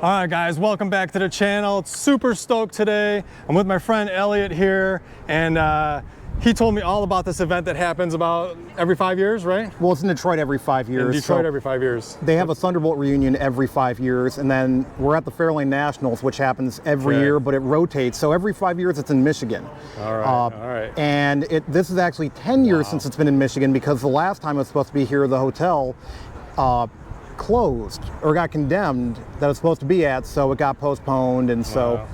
All right, guys, welcome back to the channel. It's super stoked today. I'm with my friend Eliot here, and he told me all about this event that happens about every 5 years, right? Well, it's in Detroit every 5 years. In Detroit every 5 years. They have a Thunderbolt reunion every 5 years, and then we're at the Fairlane Nationals, which happens every year, but it rotates. So every 5 years, it's in Michigan. All right, all right. And this is actually 10 years since it's been in Michigan, because the last time it was supposed to be here, the hotel closed or got condemned that it was supposed to be at, so it got postponed, and so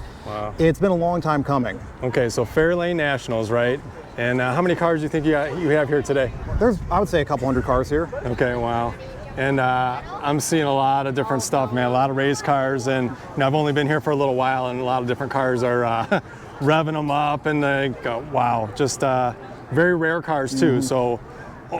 it's been a long time coming. Okay, so Fairlane Nationals, right? And how many cars do you think you have here today? There's, I would say, a couple hundred cars here. Okay, wow. And I'm seeing a lot of different stuff, man, a lot of race cars, and I've only been here for a little while, and a lot of different cars are revving them up, and wow, just very rare cars too, so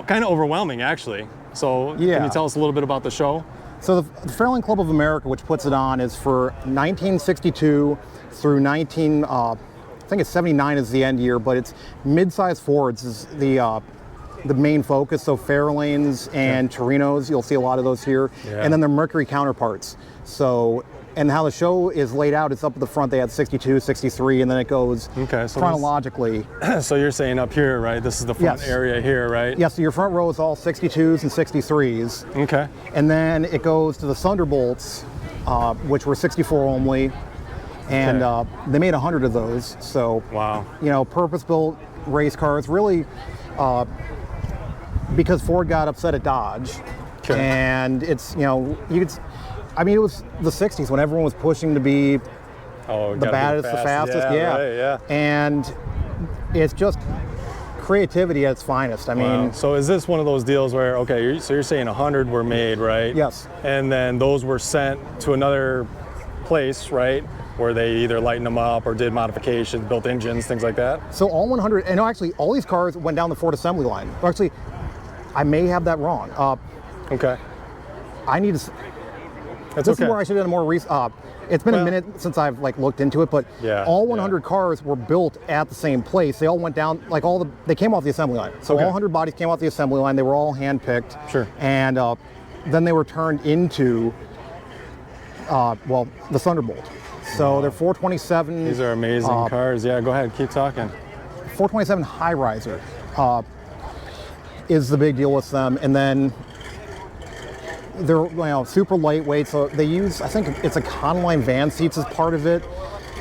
kind of overwhelming actually. So can you tell us a little bit about the show? So the Fairlane Club of America, which puts it on, is for 1962 through I think it's 79 is the end year, but it's mid-size Fords is the main focus. So Fairlanes and Torinos, you'll see a lot of those here, and then their Mercury counterparts. So, and how the show is laid out, it's up at the front. They had 62, 63, and then it goes chronologically. So you're saying up here, right? This is the front area here, right? Yes, so your front row is all 62s and 63s. Okay. And then it goes to the Thunderbolts, which were 64 only. And they made 100 of those. So, you know, purpose-built race cars, really, because Ford got upset at Dodge. And it's, you know, I mean, it was the 60s when everyone was pushing to be the baddest, the fastest. Right, and it's just creativity at its finest. I mean, so is this one of those deals where, okay, so you're saying 100 were made, right? Yes. And then those were sent to another place, right, where they either lightened them up or did modifications, built engines, things like that? So all 100, and actually all these cars went down the Ford assembly line. Actually, I may have that wrong. Okay. I need to... That's this is where I should have done more research. It's been a minute since I've looked into it, but all 100 cars were built at the same place. They all went down, they came off the assembly line. So all 100 bodies came off the assembly line. They were all hand-picked. Sure. And then they were turned into, the Thunderbolt. So they're 427. These are amazing cars. Yeah, go ahead, keep talking. 427 high riser is the big deal with them, and then they're super lightweight. So they use, I think it's a Conline van seats as part of it.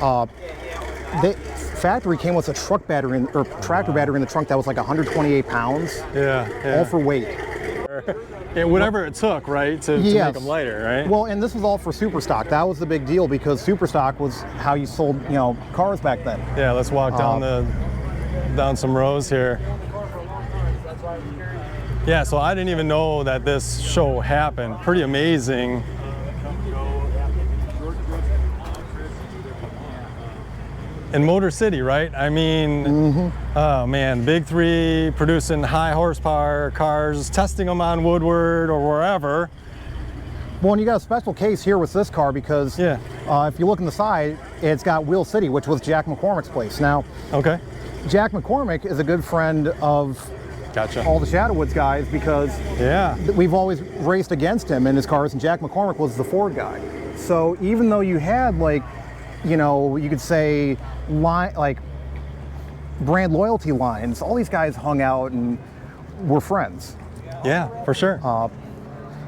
The factory came with a truck battery or tractor battery in the trunk that was like 128 pounds. All for weight. Yeah, whatever it took, right, to make them lighter, right? Well, and this was all for Superstock. That was the big deal because Superstock was how you sold, cars back then. Yeah, let's walk down some rows here. Yeah, so I didn't even know that this show happened. Pretty amazing. In Motorcity, right? I mean, oh man, Big Three producing high horsepower cars, testing them on Woodward or wherever. Well, and you got a special case here with this car because if you look on the side, it's got Wheel City, which was Jack McCormick's place. Now, Jack McCormick is a good friend of all the Shadowwoods guys because we've always raced against him in his cars, and Jack McCormick was the Ford guy. So even though you had you could say brand loyalty lines, all these guys hung out and were friends. Yeah, for sure.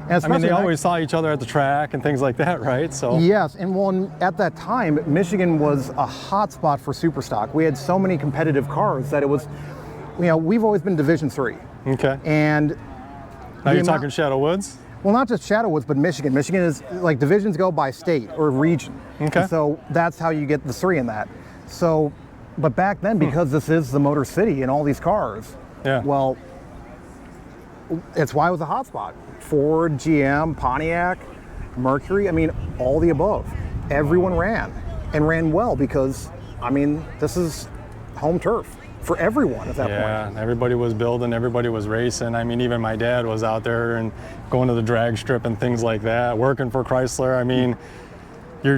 And I mean, they always saw each other at the track and things like that, right? So yes, and at that time, Michigan was a hot spot for Superstock. We had so many competitive cars that it was, we've always been Division III. Okay. And now you're talking Shadowwoods? Well, not just Shadowwoods, but Michigan. Michigan is divisions go by state or region. Okay. And so that's how you get the three in that. So, but back then, because this is the Motor City and all these cars, well, it's why it was a hot spot. Ford, GM, Pontiac, Mercury, I mean, all the above. Everyone ran and ran well because, I mean, this is home turf for everyone at that point. Yeah, everybody was building, everybody was racing. I mean, even my dad was out there and going to the drag strip and things like that, working for Chrysler. I mean, a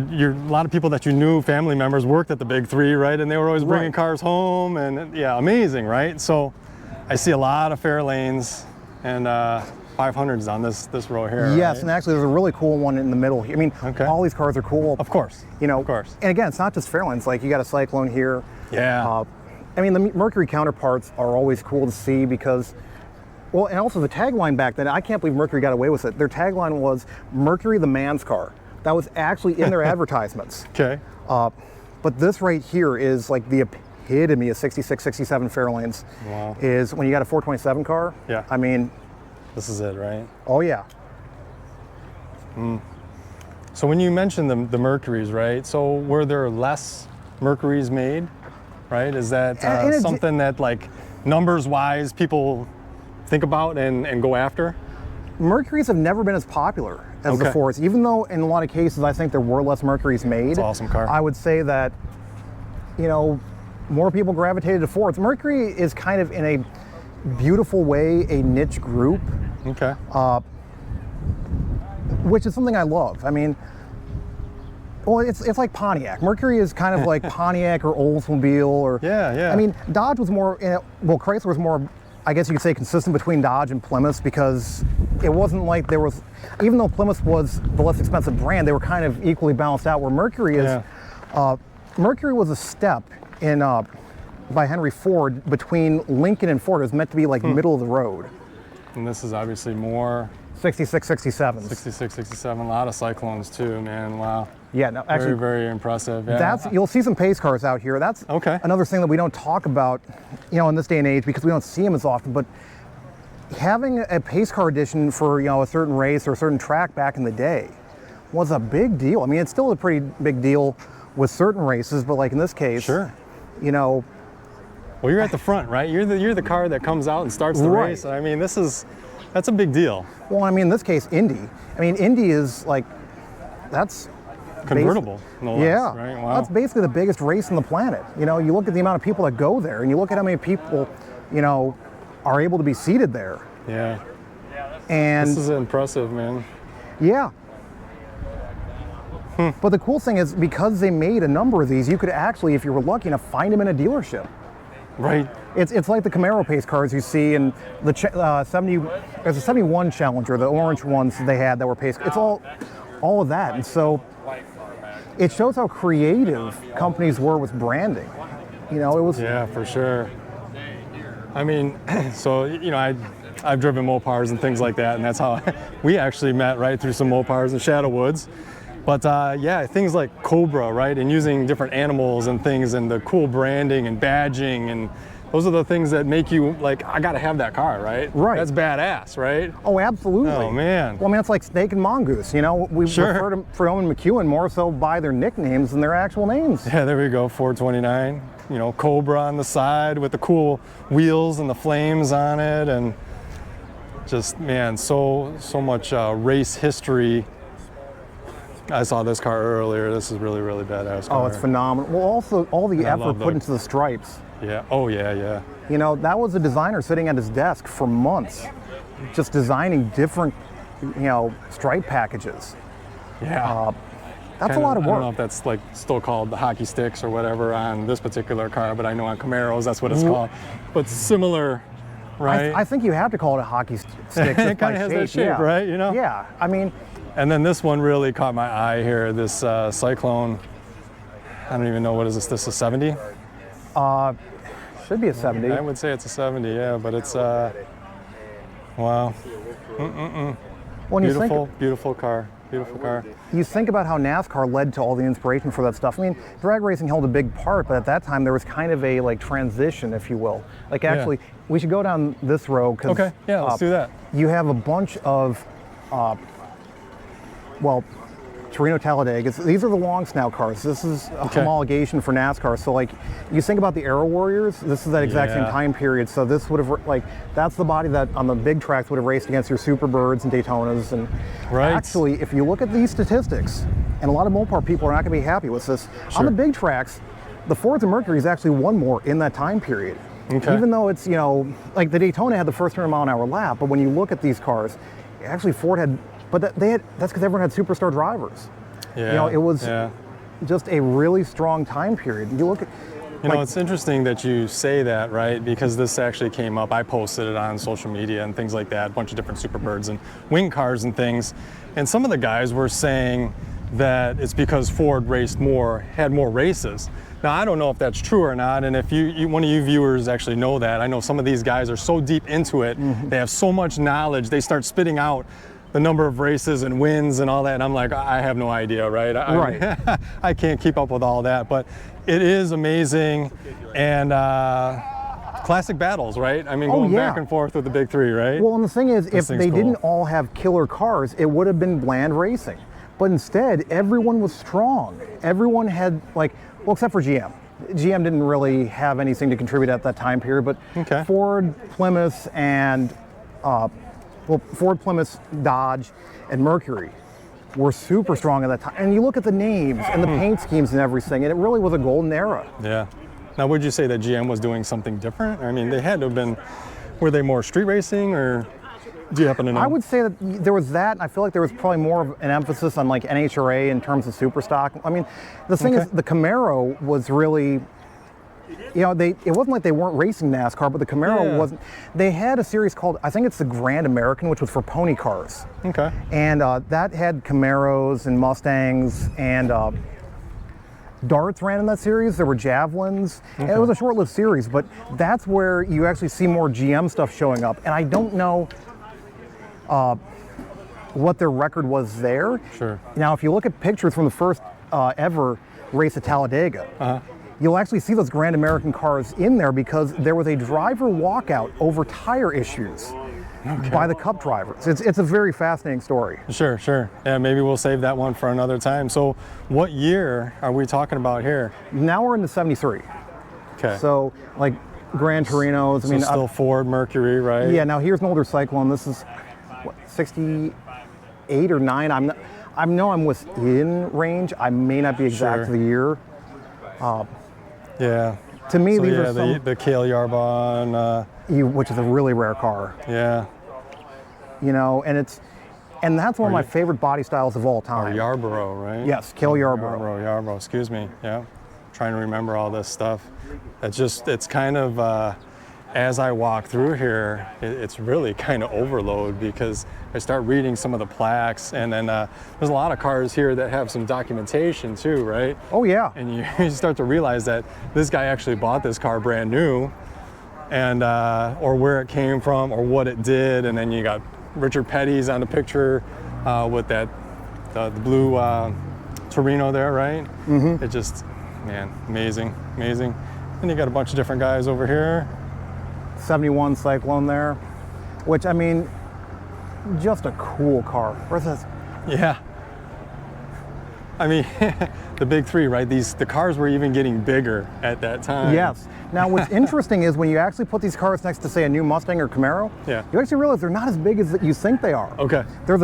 lot of people that you knew, family members, worked at the Big Three, right? And they were always bringing cars home, and amazing, right? So I see a lot of Fairlanes and 500s on this row here. Yes, right? and actually there's a really cool one in the middle here. I mean, all these cars are cool. Of course. You know, of course. And again, it's not just Fairlanes. Like you got a Cyclone here. Yeah. I mean, the Mercury counterparts are always cool to see because, well, and also the tagline back then, I can't believe Mercury got away with it. Their tagline was Mercury the man's car. That was actually in their advertisements. Okay. But this right here is like the epitome of 66, 67 Fairlanes. Wow. Is when you got a 427 car. Yeah. I mean. This is it, right? Oh, yeah. So when you mentioned the Mercuries, right? So were there less Mercuries made, right? Is that something that, like, numbers-wise, people think about and go after? Mercuries have never been as popular as the Fords, even though in a lot of cases I think there were less Mercuries made. It's an awesome car. I would say that, you know, more people gravitated to Fords. Mercury is kind of in a beautiful way a niche group. Okay. Which is something I love. I mean, well, it's like Pontiac. Mercury is kind of like Pontiac or Oldsmobile or. Yeah. I mean, Dodge was more. Well, Chrysler was more. I guess you could say consistent between Dodge and Plymouth because it wasn't like there was. Even though Plymouth was the less expensive brand, they were kind of equally balanced out. Where Mercury is. Mercury was a step in by Henry Ford between Lincoln and Ford. It was meant to be like middle of the road. And this is obviously more 66, 67. 66, 67. A lot of Cyclones too, man. Wow. Yeah, no, actually, very impressive. Yeah. You'll see some pace cars out here. That's another thing that we don't talk about, you know, in this day and age because we don't see them as often. But having a pace car edition for, you know, a certain race or a certain track back in the day was a big deal. I mean, it's still a pretty big deal with certain races, but like in this case, you know. Well, you're at the front, right? You're the car that comes out and starts the race. I mean, that's a big deal. Well, I mean, in this case, Indy. I mean, Indy is like, that's convertible, no less, right? Wow. That's basically the biggest race on the planet. You know, you look at the amount of people that go there, and you look at how many people, you know, are able to be seated there. Yeah. And this is impressive, man. Yeah. But the cool thing is, because they made a number of these, you could actually, if you were lucky enough, find them in a dealership. Right. It's like the Camaro pace cars you see in the there's a 71 Challenger, the orange ones they had that were pace. It's all of that, and so it shows how creative companies were with branding. You know, it was. Yeah, for sure. I mean, so you know, I've driven Mopars and things like that, and that's how we actually met, right, through some Mopars in Shadow Woods. But yeah, things like Cobra, right, and using different animals and things, and the cool branding and badging, and those are the things that make you like, I gotta have that car, right? Right. That's badass, right? Oh, absolutely. Oh man. Well, I mean, it's like Snake and Mongoose. You know, we refer to Froome and McEwen more so by their nicknames than their actual names. Yeah, there we go. 429. You know, Cobra on the side with the cool wheels and the flames on it, and just man, so much race history. I saw this car earlier. This is really badass car. Oh, it's phenomenal. Well, also all the effort put into the stripes. Yeah. Oh, yeah. You know, that was a designer sitting at his desk for months, just designing different, you know, stripe packages. Yeah. That's a lot of work. I don't know if that's like still called the hockey sticks or whatever on this particular car, but I know on Camaros that's what it's called. But similar, right? I think you have to call it a hockey stick. It kind of has that shape, right? You know? Yeah. I mean. And then this one really caught my eye here. This Cyclone. I don't even know, what is this? This is a 70? Should be a 70. I would say it's a 70, yeah, but it's wow. Well, beautiful car. Beautiful car. You think about how NASCAR led to all the inspiration for that stuff. I mean, drag racing held a big part, but at that time there was kind of a like transition, if you will. Like actually, we should go down this road because let's do that. You have a bunch of Torino Talladegas. These are the long snout cars. This is a homologation for NASCAR. So like, you think about the Aero Warriors, this is that exact same time period. So this would have, like, that's the body that on the big tracks would have raced against your Superbirds and Daytonas. And actually, if you look at these statistics, and a lot of Mopar people are not gonna be happy with this, on the big tracks, the Fords and Mercury's actually won more in that time period. Even though it's, you know, like the Daytona had the first 100 mile an hour lap, but when you look at these cars, actually Ford had, but that's because everyone had superstar drivers. Yeah. You know, it was just a really strong time period. You look at, You know, it's interesting that you say that, right? Because this actually came up. I posted it on social media and things like that, a bunch of different Superbirds and wing cars and things. And some of the guys were saying that it's because Ford raced more, had more races. Now, I don't know if that's true or not, and if one of you viewers actually know that, I know some of these guys are so deep into it, they have so much knowledge, they start spitting out the number of races and wins and all that, and I'm like, I have no idea, right? I can't keep up with all that, but it is amazing, and classic battles, right? I mean, going back and forth with the big three, right? Well, and the thing is, if they didn't all have killer cars, it would have been bland racing. But instead, everyone was strong. Everyone had, like, well, except for GM. GM didn't really have anything to contribute at that time period, but Ford, Plymouth, and Ford, Plymouth, Dodge, and Mercury were super strong at that time. And you look at the names and the paint schemes and everything, and it really was a golden era. Yeah. Now, would you say that GM was doing something different? I mean, they had to have been, were they more street racing, or do you happen to know? I would say that there was that, and I feel like there was probably more of an emphasis on like NHRA in terms of super stock. I mean, the thing is, the Camaro was really, you know, it wasn't like they weren't racing NASCAR, but the Camaro wasn't. They had a series called, I think it's the Grand American, which was for pony cars. Okay. And that had Camaros and Mustangs, and Darts ran in that series. There were Javelins. And it was a short-lived series, but that's where you actually see more GM stuff showing up. And I don't know what their record was there. Sure. Now, if you look at pictures from the first ever race at Talladega, you'll actually see those Grand American cars in there because there was a driver walkout over tire issues by the Cup drivers. It's a very fascinating story. Sure, sure. Yeah, maybe we'll save that one for another time. So what year are we talking about here? Now we're in the 73. Okay. So like Gran Torinos. I mean, still Ford, Mercury, right? Yeah, now here's an older Cyclone. This is, what, 68 or 9. I know I'm within range. I may not be exact to the year. Yeah. To me, so these are some, the Cale Yarbon. which is a really rare car. Yeah. You know, and that's one of my favorite body styles of all time. Or Yarborough, right? Yes, Cale Yarborough. Yarborough, excuse me. Yeah. Trying to remember all this stuff. It's kind of, as I walk through here, it's really kind of overload because I start reading some of the plaques, and then there's a lot of cars here that have some documentation too, right? Oh yeah. And you start to realize that this guy actually bought this car brand new, and or where it came from or what it did, and then you got Richard Petty's on the picture with the blue Torino there, right? It just, man, amazing, amazing. And you got a bunch of different guys over here. 71 Cyclone there, which, I mean, just a cool car. Where's this? Yeah. I mean, the big three, right? The cars were even getting bigger at that time. Yes. Now, what's interesting is when you actually put these cars next to, say, a new Mustang or Camaro, you actually realize they're not as big as you think they are. Okay. They're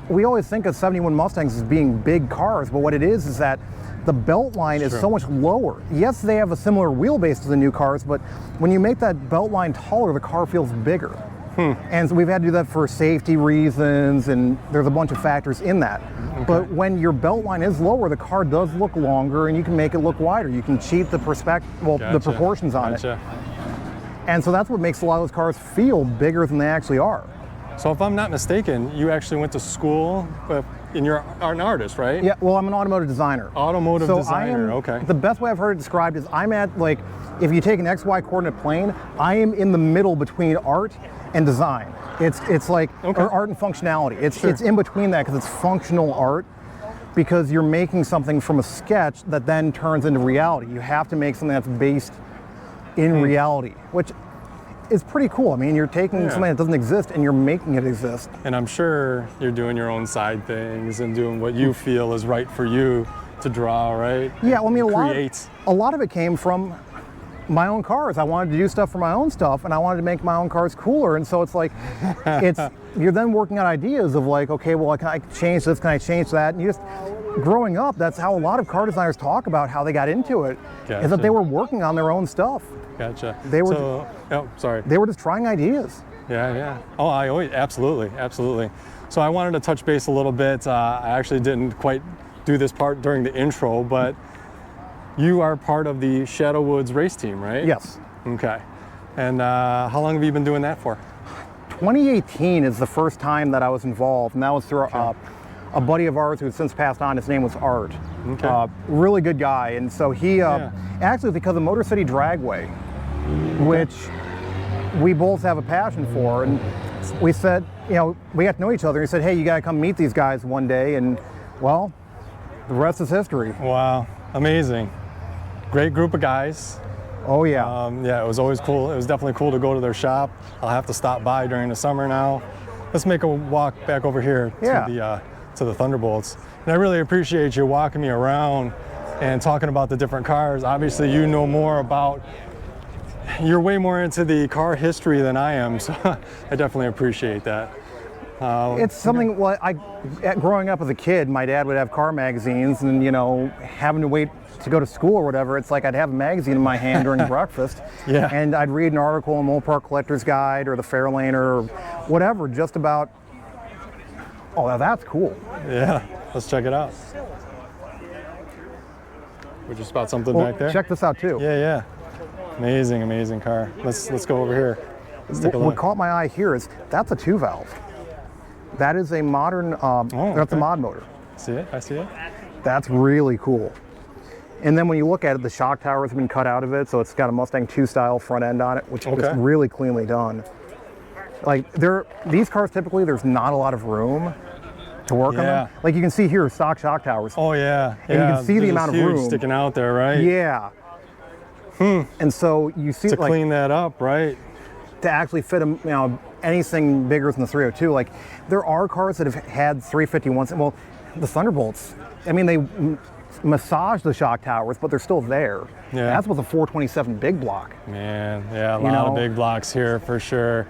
we always think of 71 Mustangs as being big cars, but what it is that the belt line is so much lower. Yes, they have a similar wheelbase to the new cars, but when you make that belt line taller, the car feels bigger. And so we've had to do that for safety reasons, and there's a bunch of factors in that. But when your belt line is lower, the car does look longer, and you can make it look wider. You can cheat the the proportions on it. And so that's what makes a lot of those cars feel bigger than they actually are. So if I'm not mistaken, you actually went to school, and you're an artist, right? Yeah, well, I'm an automotive designer. Automotive designer, okay. The best way I've heard it described is I'm at, like, if you take an XY coordinate plane, I am in the middle between art and design. It's like, or art and functionality. It's in between that because it's functional art, because you're making something from a sketch that then turns into reality. You have to make something that's based in reality, which is pretty cool. I mean, you're taking something that doesn't exist and you're making it exist. And I'm sure you're doing your own side things and doing what you feel is right for you to draw, right? Yeah, well, I mean, a lot of it came from my own cars. I wanted to do stuff for my own stuff, and I wanted to make my own cars cooler. And so it's like, you're then working on ideas of like, okay, well, can I change this? Can I change that? And you just, growing up, that's how a lot of car designers talk about how they got into it, is that they were working on their own stuff. Gotcha. They were. They were just trying ideas. Yeah. Oh, absolutely. So I wanted to touch base a little bit. I actually didn't quite do this part during the intro, but you are part of the Shadow Woods race team, right? Yes. Okay. And how long have you been doing that for? 2018 is the first time that I was involved, and that was through a buddy of ours who has since passed on. His name was Art. Okay. Really good guy, and so he actually, because of Motorcity Dragway, which we both have a passion for, and we said, you know, we got to know each other. He said, hey, you got to come meet these guys one day, and well, the rest is history. Wow, amazing. Great group of guys. Oh yeah. Yeah, it was always cool. It was definitely cool to go to their shop. I'll have to stop by during the summer now. Let's make a walk back over here to the Thunderbolts. And I really appreciate you walking me around and talking about the different cars. Obviously, you know more about, you're way more into the car history than I am, so I definitely appreciate that. It's something, well, growing up as a kid, my dad would have car magazines, and, you know, having to wait to go to school or whatever, it's like I'd have a magazine in my hand during breakfast, and I'd read an article in Mopar Collector's Guide or the Fairlane or whatever, just about, oh, that's cool. Yeah, let's check it out. We just spot something back there? Check this out too. Yeah. Amazing, amazing car. Let's go over here. Let's take a look. What caught my eye here is that's a 2-valve. That is a modern, that's a mod motor. See it? I see it. That's really cool. And then when you look at it, the shock tower has been cut out of it, so it's got a Mustang 2 style front end on it, which is really cleanly done. Like these cars typically, there's not a lot of room to work on them. Like you can see here, stock shock towers. Oh yeah, and you can see the amount of room sticking out there, right? Yeah. And so you see to clean that up, right? To actually fit them, you know, anything bigger than the 302. Like there are cars that have had 351s. Well, the Thunderbolts. I mean, they massage the shock towers, but they're still there. Yeah. That's with a 427 big block. Man, yeah, a lot of big blocks here for sure.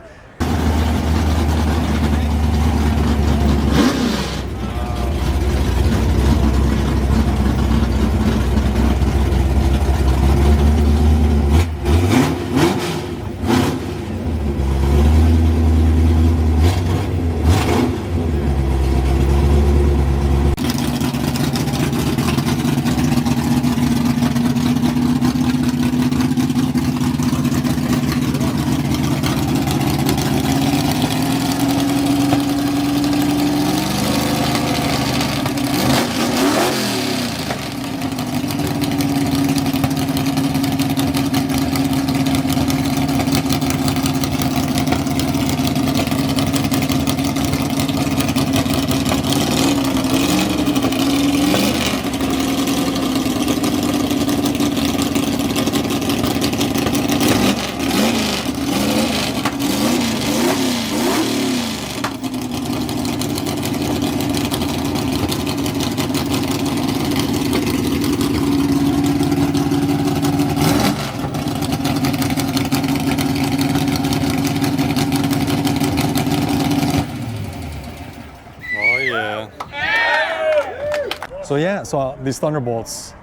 So these Thunderbolts,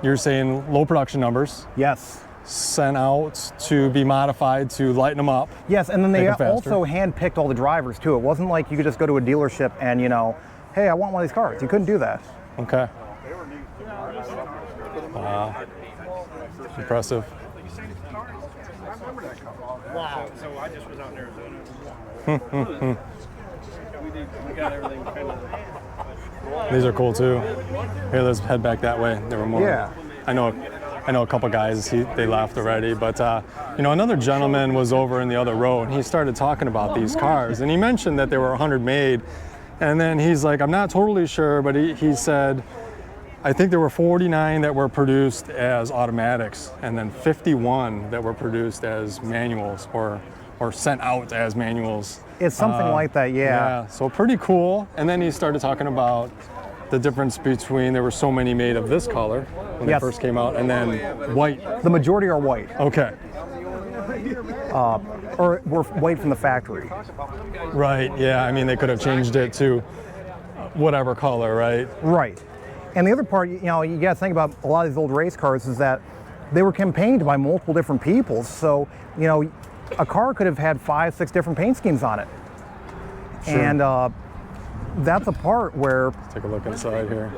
you're saying low production numbers. Yes. Sent out to be modified to lighten them up. Yes, and then they also hand-picked all the drivers too. It wasn't like you could just go to a dealership and, you know, hey, I want one of these cars. You couldn't do that. Okay. Wow. Impressive. Wow. So I just was out in Arizona. We got everything kind of. These are cool too. Here, let's head back that way. There were more. Yeah. I know a couple guys. They left already, but you know, another gentleman was over in the other row, and he started talking about these cars, and he mentioned that there were 100 made, and then he's like, I'm not totally sure, but he said, I think there were 49 that were produced as automatics, and then 51 that were produced as manuals or sent out as manuals. It's something like that, yeah. So pretty cool. And then he started talking about the difference between, there were so many made of this color when they first came out, and then white. The majority are white. Okay. Or were white from the factory. Right, yeah. I mean, they could have changed it to whatever color, right? Right. And the other part, you know, you got to think about a lot of these old race cars is that they were campaigned by multiple different people. So, you know, a car could have had 5, 6 different paint schemes on it. Sure. And that's a part where... Let's take a look inside here.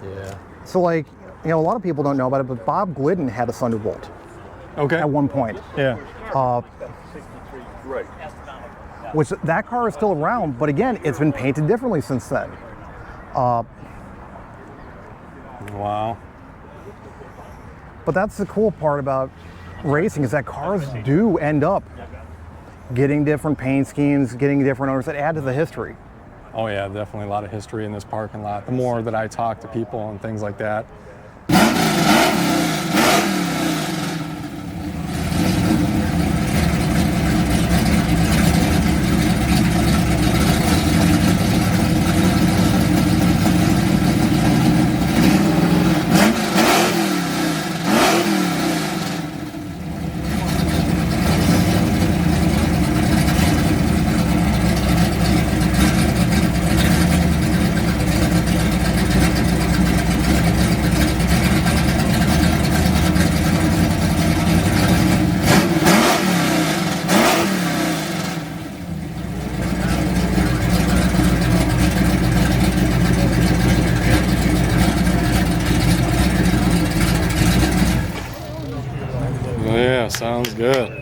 Yeah. So like, a lot of people don't know about it, but Bob Glidden had a Thunderbolt Okay. at one point. Yeah. Right. Which that car is still around, but again, it's been painted differently since then. Wow. But that's the cool part about racing is that cars do end up getting different paint schemes, getting different owners that add to the history. Oh yeah, definitely a lot of history in this parking lot. The more that I talk to people and things like that. Yeah, sounds good.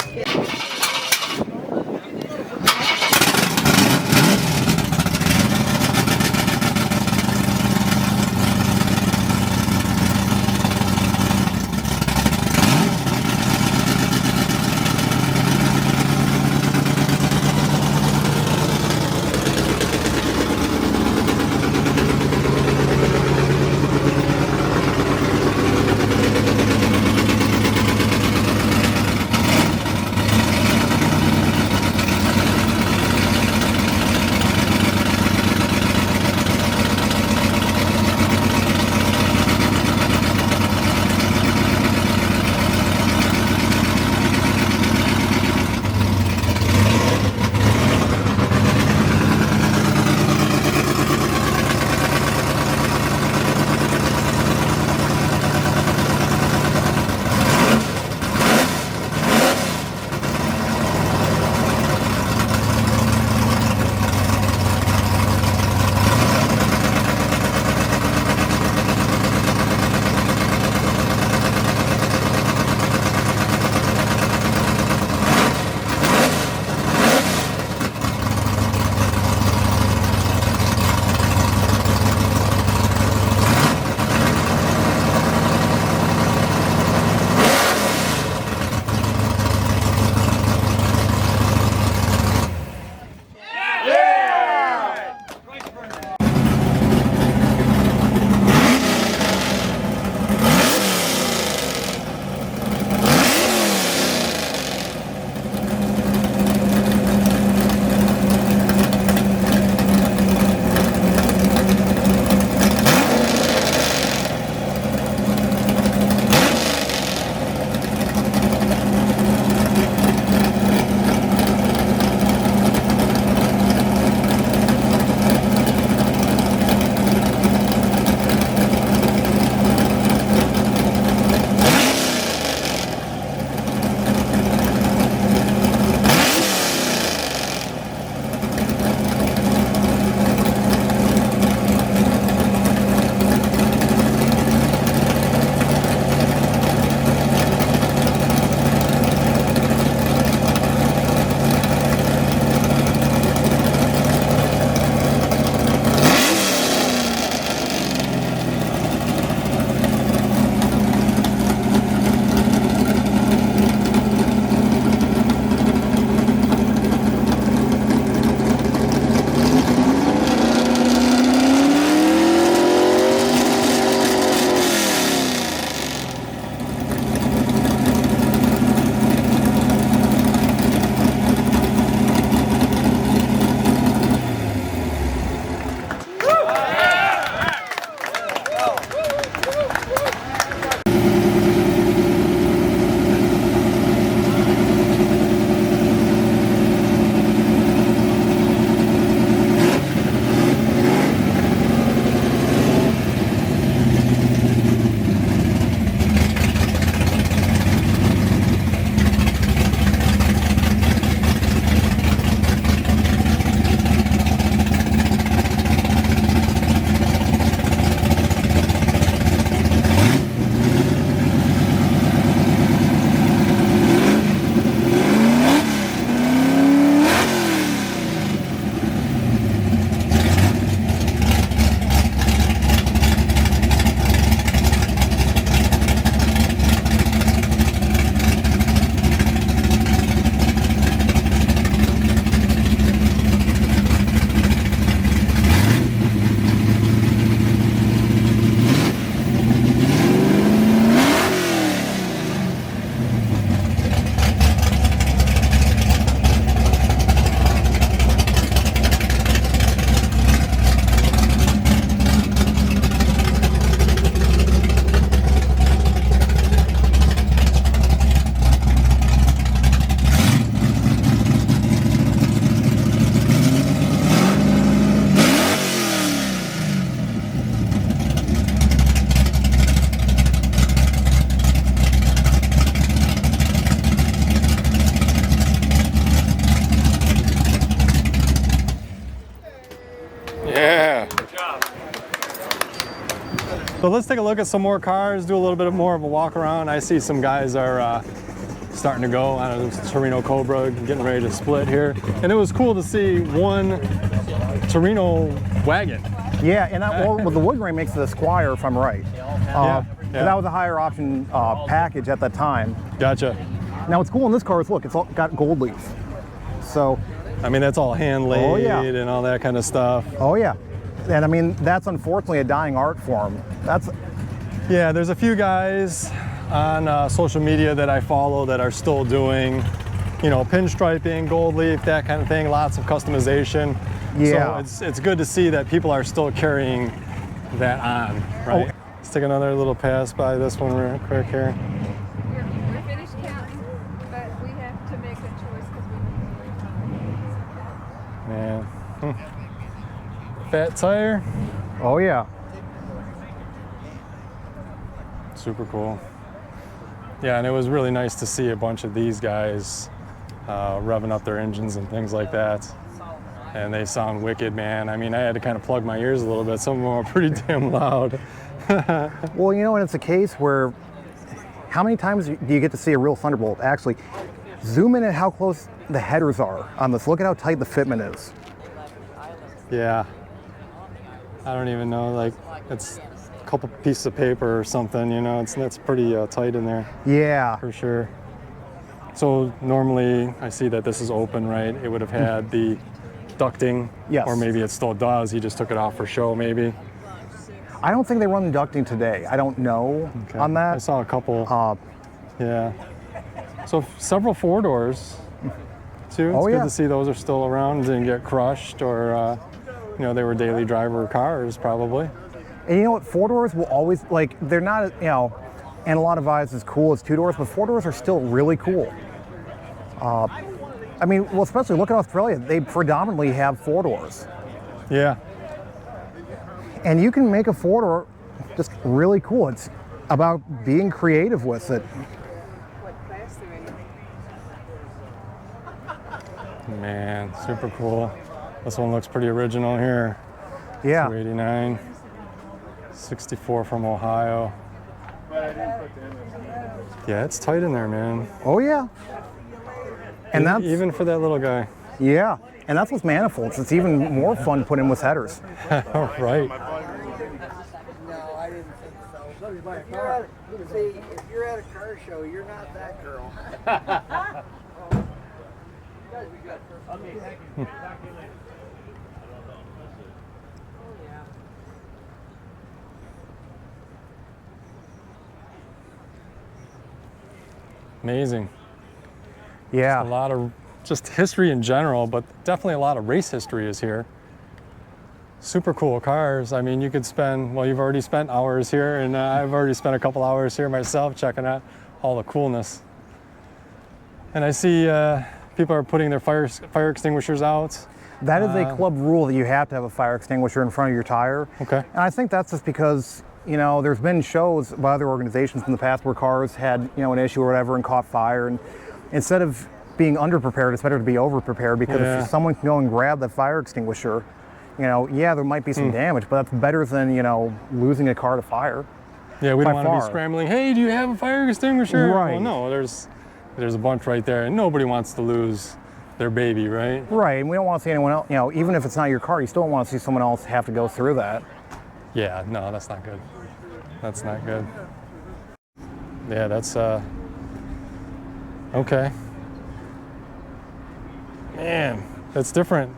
So let's take a look at some more cars, do a little bit more of a walk around. I see some guys are starting to go on a Torino Cobra, getting ready to split here. And it was cool to see one Torino wagon. Yeah, and well, the wood grain makes it a Squire, if I'm right. Yeah. That was a higher option package at that time. Gotcha. Now what's cool in this car is, look, it's all got gold leaf. So, I mean, that's all hand laid Oh, yeah. and all that kind of stuff. oh yeah. And I mean, that's unfortunately a dying art form. That's, Yeah, there's a few guys on social media that I follow that are still doing, you know, pinstriping, gold leaf, that kind of thing, lots of customization. Yeah. So it's good to see that people are still carrying that on, right? Oh. Let's take another little pass by this one real quick here. We're finished counting, but we have to make a choice because we need to. Man. Fat tire. oh yeah. Super cool. Yeah, and it was really nice to see a bunch of these guys revving up their engines and things like that. And they sound wicked, man. I mean, I had to kind of plug my ears a little bit. Some of them are pretty damn loud. Well, you know, and it's a case where, how many times do you get to see a real Thunderbolt? Actually, zoom in at how close the headers are on this. Look at how tight the fitment is. Yeah. I don't even know, like, it's a couple pieces of paper or something, you know, it's pretty tight in there Yeah. for sure. So normally I see that this is open, right? It would have had the ducting, Yes. or maybe it still does. He just took it off for show, maybe. I don't think they run the ducting today. I don't know Okay. on I that. saw a couple. Uh, Yeah. So several four-doors, too. It's Oh, good yeah. to see those are still around, didn't get crushed, or, you know, they were daily driver cars, probably. and you know what? Four doors will always, like, they're not, you know, and a lot of eyes as cool as two doors, but four doors are still really cool. I mean, well, especially look at Australia. They predominantly have four doors. Yeah. And you can make a four door just really cool. It's about being creative with it. Man, super cool. This one looks pretty original here. Yeah. 289, 64 from Ohio. Yeah, it's tight in there, man. Oh yeah. And that's Even for that little guy. yeah. And that's with manifolds. It's even more fun to put in with headers. Right. No, I didn't think so. See, if you're at a car show, you're not that girl. Amazing. A Yeah. lot of just history in general, but definitely a lot of race history is here. Super cool cars. I mean, you could spend, well, you've already spent hours here, and I've already spent a couple hours here myself checking out all the coolness. And I see people are putting their fire extinguishers out. That is a club rule that you have to have a fire extinguisher in front of your tire. Okay. And I think that's just because, you know, there's been shows by other organizations in the past where cars had, you know, an issue or whatever and caught fire. And instead of being underprepared, it's better to be overprepared, because Yeah. if someone can go and grab that fire extinguisher, you know, yeah, there might be some damage, but that's better than, you know, losing a car to fire. Yeah, we By don't want to be far. scrambling. Hey, do you have a fire extinguisher? Right. Well, no, there's a bunch right there, and nobody wants to lose their baby, right? Right, and we don't want to see anyone else, you know, even if it's not your car, you still don't want to see someone else have to go through that. Yeah, no, that's not good. That's not good. Yeah, that's okay. Man, that's different.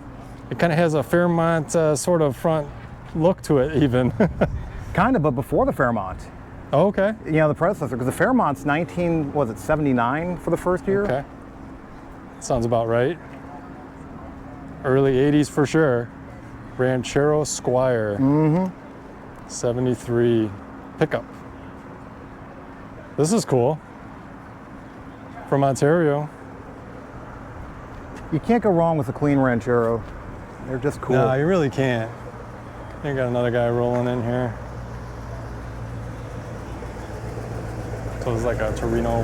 It kind of has a Fairmont sort of front look to it, even. Kind of, but before the Fairmont. Oh, okay. You know, the predecessor, because the Fairmont's 79 for the first year? Okay. Sounds about right. Early 80s for sure. Ranchero Squire. 73 pickup. This is cool. From Ontario. You can't go wrong with a clean Ranchero. They're just cool. No, you really can't. You got another guy rolling in here. So it's like a Torino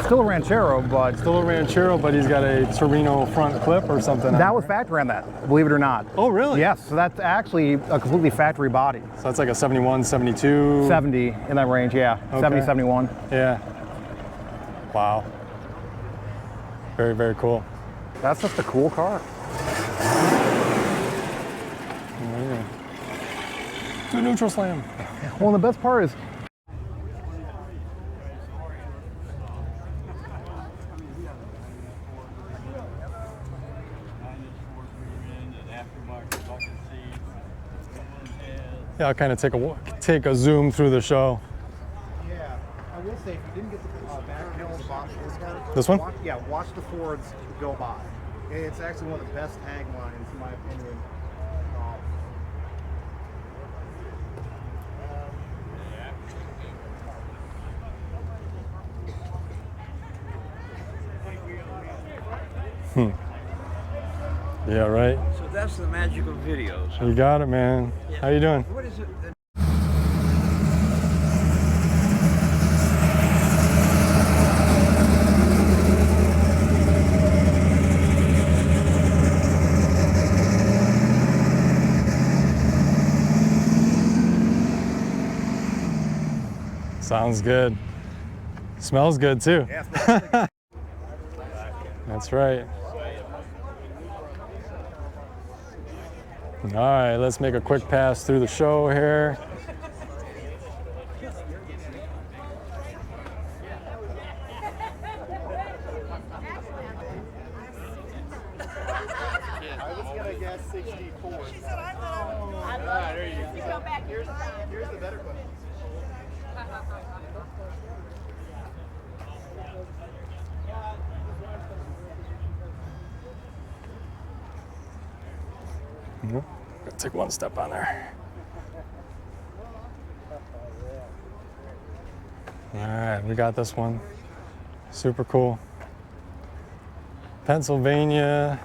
Still a Ranchero, but Still a Ranchero, but he's got a Torino front clip or something. that was factory on that, believe it or not. Oh, really? Yes, so that's actually a completely factory body. So that's like a 71, 72? 70 in that range, yeah. Okay. 70, 71. Yeah. Wow. Very, very cool. That's just a cool car. Yeah. To neutral slam. Well, and the best part is, Yeah, I'll kind of take a zoom through the show. yeah, I will say, if you didn't get the back panel of the box of this car, This one? watch the Fords go by. It's actually one of the best taglines, in my opinion. Yeah, right. So that's the magic of videos. You got it, man. How you doing? What is it? Sounds good. Smells good too. Yeah, That's right. All right, let's make a quick pass through the show here. I was gonna guess 64. Here's the better question. Gotta take one step on there. All right, we got this one. Super cool. Pennsylvania,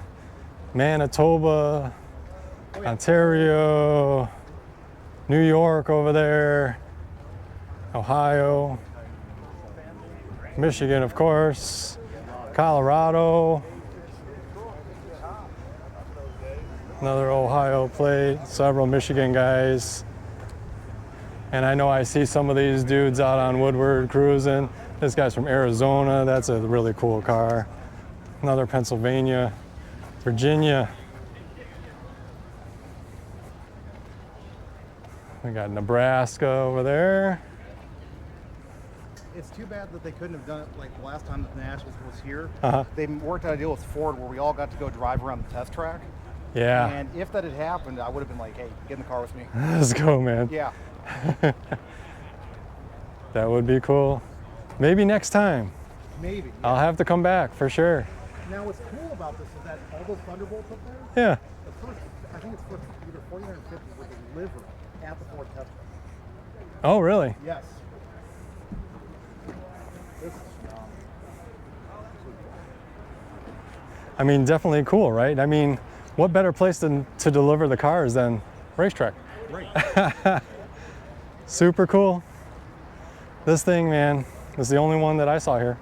Manitoba, Ontario, New York over there, Ohio, Michigan, of course, Colorado, another Ohio plate, several Michigan guys. And I know I see some of these dudes out on Woodward cruising. This guy's from Arizona. That's a really cool car. Another Pennsylvania, Virginia. We got Nebraska over there. It's too bad that they couldn't have done it like the last time that Nationals was here. Uh-huh. They worked out a deal with Ford where we all got to go drive around the test track. Yeah, And if that had happened, I would have been like, hey, get in the car with me. let's go, man. Yeah. That would be cool. Maybe next time. Maybe. I'll have to come back for sure. Now, what's cool about this is that all those Thunderbolts up there, Yeah. the first, I think it's for either 49 or 50 were delivered at the Ford test track. Oh, really? Yes. This is I mean, definitely cool, right? I mean, what better place to deliver the cars than racetrack? great. Super cool. This thing, man, is the only one that I saw here.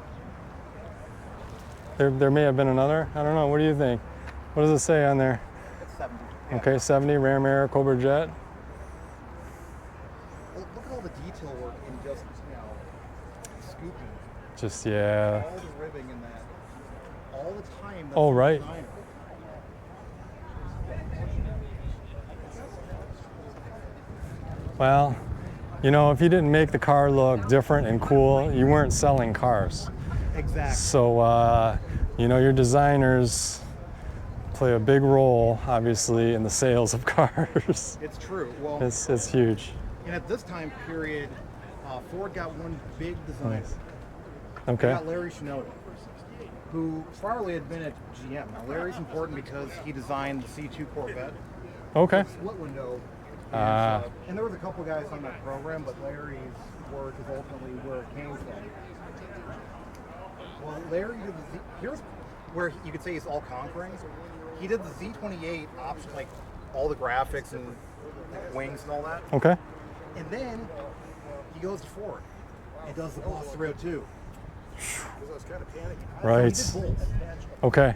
There may have been another. I don't know. What do you think? What does it say on there? It's 70. Yeah. Okay, 70, Ram Air, Cobra Jet. Look at all the detail work in just, scooping. Just, yeah. All the ribbing in that. All the time. Oh, right. Designer. Well, you know, if you didn't make the car look different and cool, you weren't selling cars. Exactly. So, you know, your designers play a big role, obviously, in the sales of cars. It's true. Well, It's huge. and at this time period, Ford got one big designer. Nice. They Okay. got Larry Shinoda, who priorly had been at GM. Now, Larry's important because he designed the C2 Corvette. Okay. Split window. Ah. And there was a couple guys on that program, but Larry's work is ultimately where it came from. Well, Larry did the here's where you could say he's all conquering. He did the Z28 option, like all the graphics and like, wings and all that. Okay. And then he goes to Ford and does the Boss 302. I was kind of panicking. Right. So he did both. Okay.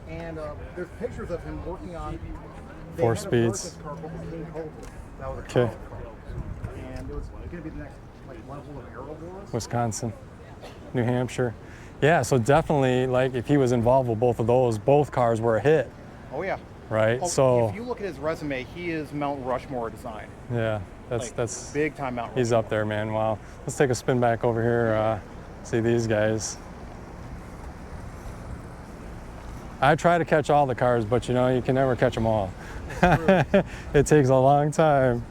And there's pictures of him working on 4 speeds. Car called the King Cobra. That was a Okay. car. And it was going to be the next level of aero wars. Wisconsin, New Hampshire. Yeah, so definitely, like, if he was involved with both of those, both cars were a hit, Oh yeah. right? Oh, So if you look at his resume, he is Mount Rushmore design. yeah, that's Big time Mount Rushmore. he's up there, man. Wow. Let's take a spin back over here. See these guys. I try to catch all the cars, but you know, you can never catch them all. It takes a long time.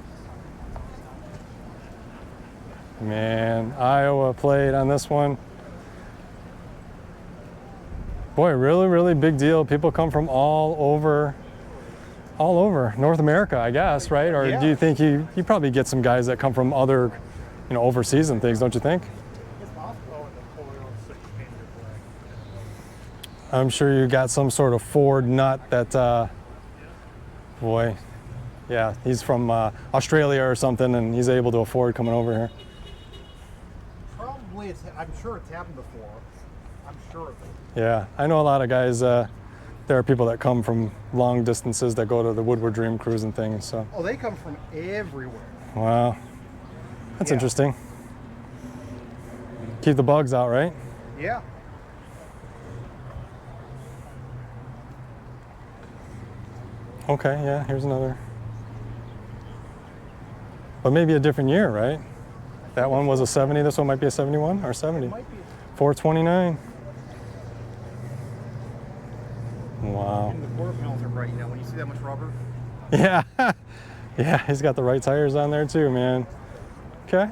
Man, Iowa plate on this one. Boy, really, really big deal. People come from all over North America, I guess, right? Or Yeah. do you think you probably get some guys that come from other, you know, overseas and things, don't you think? I'm sure you got some sort of Ford nut that, boy, yeah, he's from Australia or something and he's able to afford coming over here. Probably, I'm sure it's happened before. I'm sure of it. Yeah, I know a lot of guys, there are people that come from long distances that go to the Woodward Dream Cruise and things, so. Oh, they come from everywhere. Wow, that's Yeah. interesting. Keep the bugs out, right? Yeah. Okay, yeah, here's another. But maybe a different year, right? That one was a 70, this one might be a 71 or 70. Might be. 429. Wow. And the quarter panels are bright, you know, when you see that much rubber. Yeah, yeah, he's got the right tires on there too, man. Okay.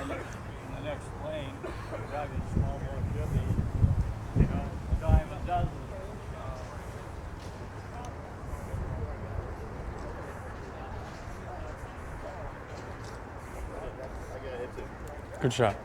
In the next lane, driving small boy Jimmy, you know, a dime a dozen. Good shot.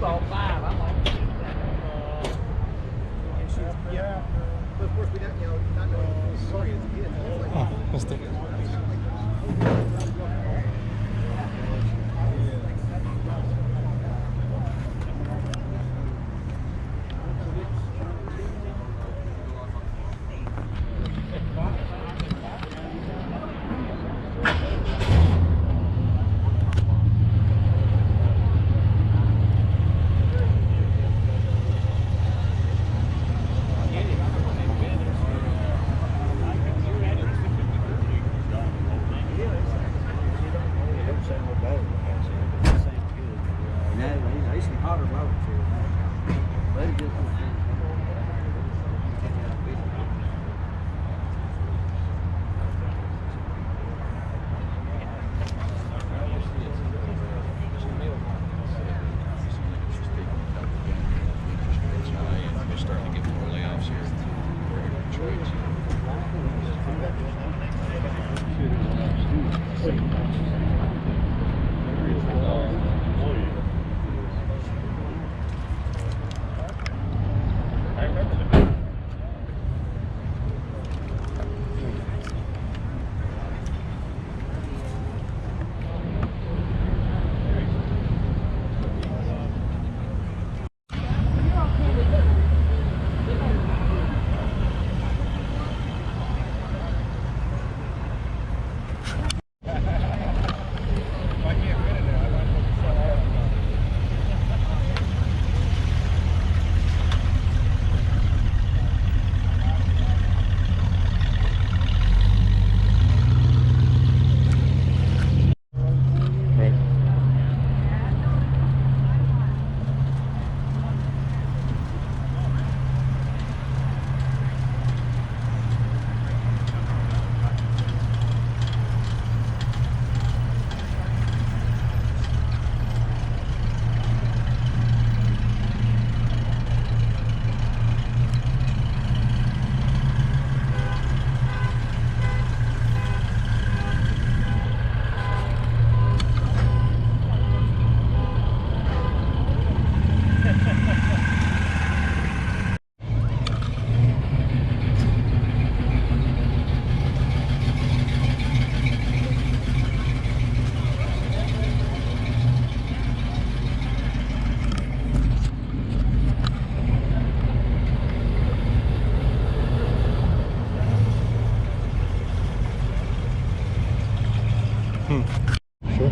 bought 5. I'm like, Yeah. But of course, we don't, not knowing the story as a kid. Oh, missed it. Sure.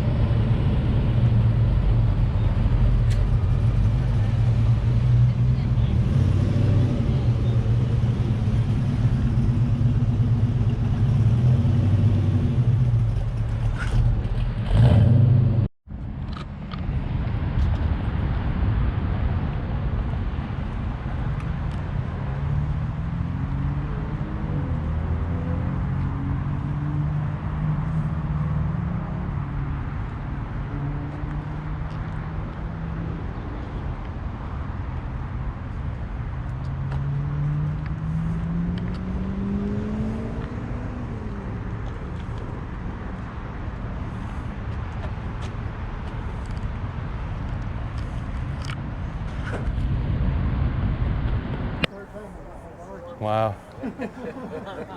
Wow.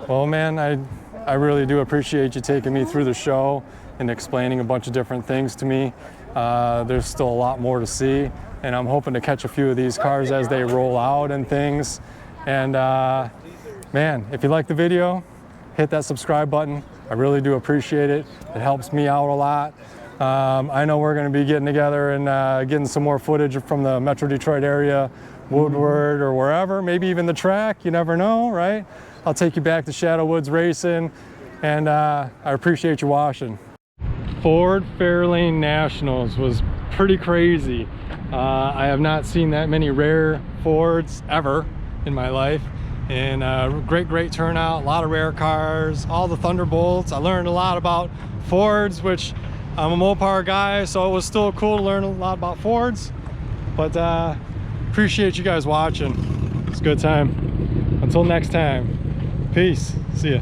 Well, man, I really do appreciate you taking me through the show and explaining a bunch of different things to me. There's still a lot more to see, and I'm hoping to catch a few of these cars as they roll out and things. And man, if you like the video, hit that subscribe button. I really do appreciate it. It helps me out a lot. I know we're going to be getting together and getting some more footage from the Metro Detroit area, Woodward or wherever, maybe even the track, you never know, right? I'll take you back to Shadow Woods Racing, and I appreciate you watching. Ford Fairlane Nationals was pretty crazy. I have not seen that many rare Fords ever in my life, and great turnout, a lot of rare cars, all the Thunderbolts. I learned a lot about Fords, which I'm a Mopar guy, so it was still cool to learn a lot about Fords, but appreciate you guys watching. It's a good time. Until next time, peace. See ya.